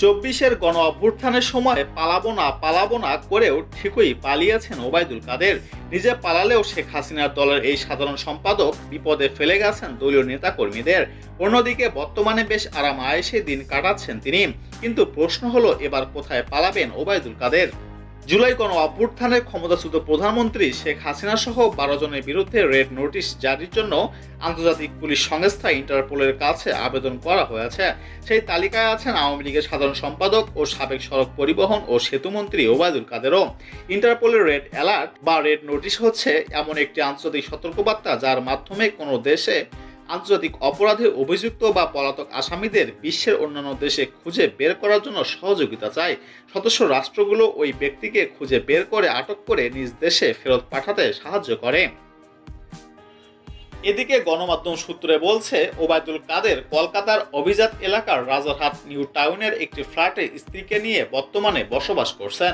চব্বিশের গণ অভ্যুত্থানের সময় পালাবো না করেও ঠিকই পালিয়েছেন ওবায়দুল কাদের। নিজে পালালেও শেখ হাসিনার দলের এই সাধারণ সম্পাদক বিপদে ফেলে গেছেন দলীয় নেতাকর্মীদের। অন্যদিকে বর্তমানে বেশ আরাম আয়েশে দিন কাটাচ্ছেন তিনি। কিন্তু প্রশ্ন হলো, এবার কোথায় পালাবেন ওবায়দুল কাদের? জুলাই গণ অভ্যুত্থানের ক্ষমতাচ্যুত প্রধানমন্ত্রী শেখ হাসিনা সহ 12 জনের বিরুদ্ধে রেড নোটিশ জারির জন্য আন্তর্জাতিক পুলিশ সংস্থা ইন্টারপোলের কাছে আবেদন করা হয়েছে। সেই তালিকায় আছেন আওয়ামী লীগের সাধারণ সম্পাদক ও সাবেক সড়ক পরিবহন ও সেতুমন্ত্রী ওবায়দুল কাদেরও। ইন্টারপোলের রেড অ্যালার্ট বা রেড নোটিশ হচ্ছে এমন একটি আন্তর্জাতিক সতর্কবার্তা যার মাধ্যমে কোনো দেশে আন্তর্জাতিক অপরাধে অভিযুক্ত বা পলাতক আসামিদের বিশ্বের অন্যান্য দেশে খুঁজে বের করার জন্য সহযোগিতা চায়। সদস্য রাষ্ট্রগুলো ওই ব্যক্তিকে খুঁজে বের করে আটক করে নিজ দেশে ফেরত পাঠাতে সাহায্য করে। এদিকে গণমাধ্যম সূত্রে বলছে, ওবায়দুল কাদের কলকাতার অভিজাত এলাকার রাজারহাট নিউ টাউনের একটি ফ্ল্যাটে স্ত্রীকে নিয়ে বর্তমানে বসবাস করছেন।